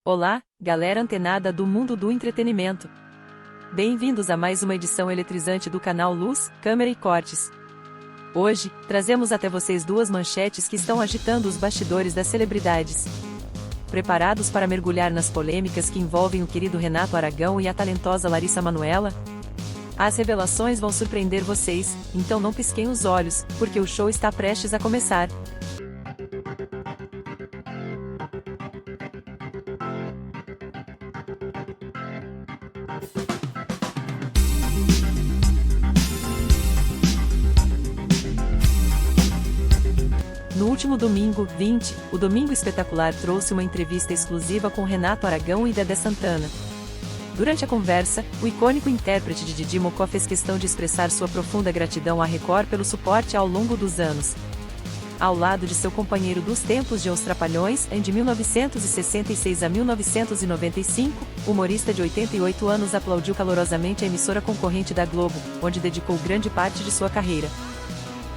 Olá, galera antenada do mundo do entretenimento. Bem-vindos a mais uma edição eletrizante do canal Luz, Câmera e Cortes. Hoje, trazemos até vocês duas manchetes que estão agitando os bastidores das celebridades. Preparados para mergulhar nas polêmicas que envolvem o querido Renato Aragão e a talentosa Larissa Manoela? As revelações vão surpreender vocês, então não pisquem os olhos, porque o show está prestes a começar. No último domingo, 20, o Domingo Espetacular trouxe uma entrevista exclusiva com Renato Aragão e Dedé Santana. Durante a conversa, o icônico intérprete de Didi Mocó fez questão de expressar sua profunda gratidão à Record pelo suporte ao longo dos anos. Ao lado de seu companheiro dos tempos de Os Trapalhões, de 1966 a 1995, o humorista de 88 anos aplaudiu calorosamente a emissora concorrente da Globo, onde dedicou grande parte de sua carreira.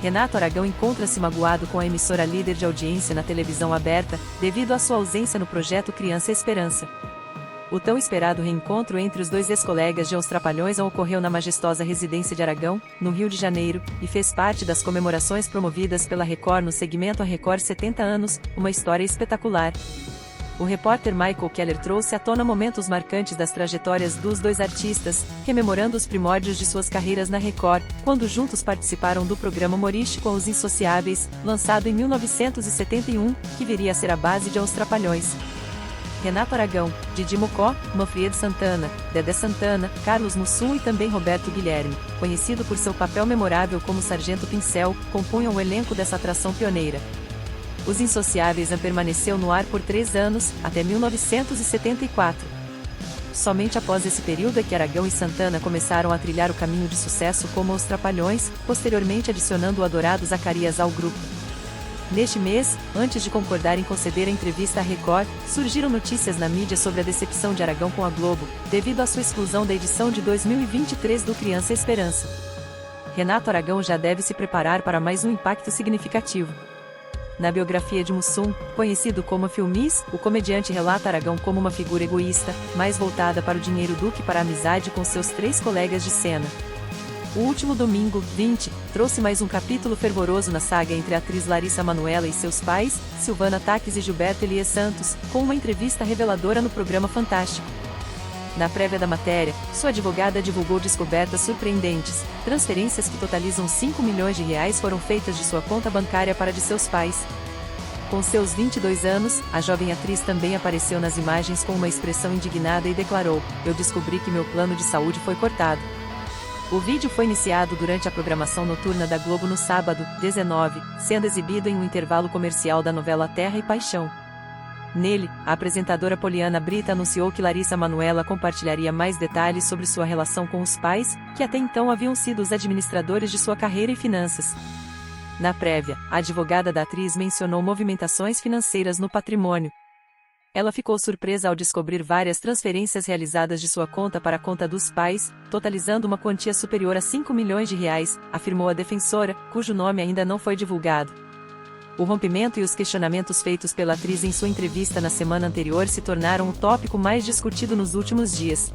Renato Aragão encontra-se magoado com a emissora líder de audiência na televisão aberta, devido à sua ausência no projeto Criança Esperança. O tão esperado reencontro entre os dois ex-colegas de Os Trapalhões ocorreu na majestosa residência de Aragão, no Rio de Janeiro, e fez parte das comemorações promovidas pela Record no segmento A Record 70 anos, uma história espetacular. O repórter Michael Keller trouxe à tona momentos marcantes das trajetórias dos dois artistas, rememorando os primórdios de suas carreiras na Record, quando juntos participaram do programa humorístico Os Insociáveis, lançado em 1971, que viria a ser a base de Os Trapalhões. Renato Aragão, Didi Mocó, Manfred Santana, Dedé Santana, Carlos Mussum e também Roberto Guilherme, conhecido por seu papel memorável como Sargento Pincel, compunham o elenco dessa atração pioneira. Os Insociáveis permaneceu no ar por 3 anos, até 1974. Somente após esse período é que Aragão e Santana começaram a trilhar o caminho de sucesso como Os Trapalhões, posteriormente adicionando o adorado Zacarias ao grupo. Neste mês, antes de concordar em conceder a entrevista à Record, surgiram notícias na mídia sobre a decepção de Aragão com a Globo, devido à sua exclusão da edição de 2023 do Criança Esperança. Renato Aragão já deve se preparar para mais um impacto significativo. Na biografia de Mussum, conhecido como Filmis, o comediante relata Aragão como uma figura egoísta, mais voltada para o dinheiro do que para a amizade com seus 3 colegas de cena. O último domingo, 20, trouxe mais um capítulo fervoroso na saga entre a atriz Larissa Manoela e seus pais, Silvana Taques e Gilberto Elias Santos, com uma entrevista reveladora no programa Fantástico. Na prévia da matéria, sua advogada divulgou descobertas surpreendentes. Transferências que totalizam R$5 milhões foram feitas de sua conta bancária para de seus pais. Com seus 22 anos, a jovem atriz também apareceu nas imagens com uma expressão indignada e declarou: "Eu descobri que meu plano de saúde foi cortado." O vídeo foi iniciado durante a programação noturna da Globo no sábado, 19, sendo exibido em um intervalo comercial da novela Terra e Paixão. Nele, a apresentadora Poliana Brita anunciou que Larissa Manoela compartilharia mais detalhes sobre sua relação com os pais, que até então haviam sido os administradores de sua carreira e finanças. Na prévia, a advogada da atriz mencionou movimentações financeiras no patrimônio. Ela ficou surpresa ao descobrir várias transferências realizadas de sua conta para a conta dos pais, totalizando uma quantia superior a R$5 milhões, afirmou a defensora, cujo nome ainda não foi divulgado. O rompimento e os questionamentos feitos pela atriz em sua entrevista na semana anterior se tornaram o tópico mais discutido nos últimos dias.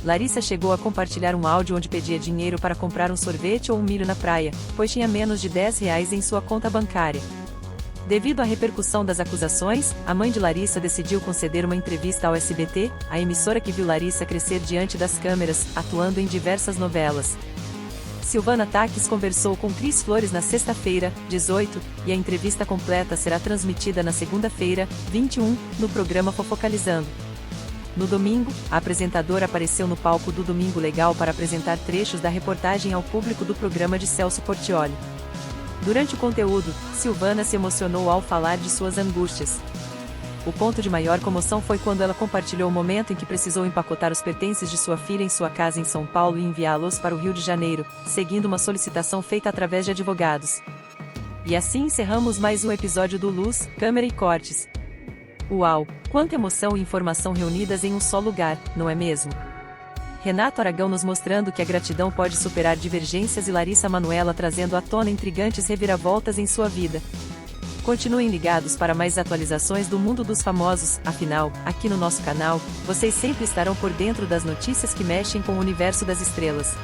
Larissa chegou a compartilhar um áudio onde pedia dinheiro para comprar um sorvete ou um milho na praia, pois tinha menos de R$10 em sua conta bancária. Devido à repercussão das acusações, a mãe de Larissa decidiu conceder uma entrevista ao SBT, a emissora que viu Larissa crescer diante das câmeras, atuando em diversas novelas. Silvana Taques conversou com Cris Flores na sexta-feira, 18, e a entrevista completa será transmitida na segunda-feira, 21, no programa Fofocalizando. No domingo, a apresentadora apareceu no palco do Domingo Legal para apresentar trechos da reportagem ao público do programa de Celso Portiolli. Durante o conteúdo, Silvana se emocionou ao falar de suas angústias. O ponto de maior comoção foi quando ela compartilhou o momento em que precisou empacotar os pertences de sua filha em sua casa em São Paulo e enviá-los para o Rio de Janeiro, seguindo uma solicitação feita através de advogados. E assim encerramos mais um episódio do Luz, Câmera e Cortes. Uau! Quanta emoção e informação reunidas em um só lugar, não é mesmo? Renato Aragão nos mostrando que a gratidão pode superar divergências e Larissa Manoela trazendo à tona intrigantes reviravoltas em sua vida. Continuem ligados para mais atualizações do mundo dos famosos, afinal, aqui no nosso canal, vocês sempre estarão por dentro das notícias que mexem com o universo das estrelas.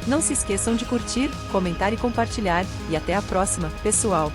Não se esqueçam de curtir, comentar e compartilhar, e até a próxima, pessoal!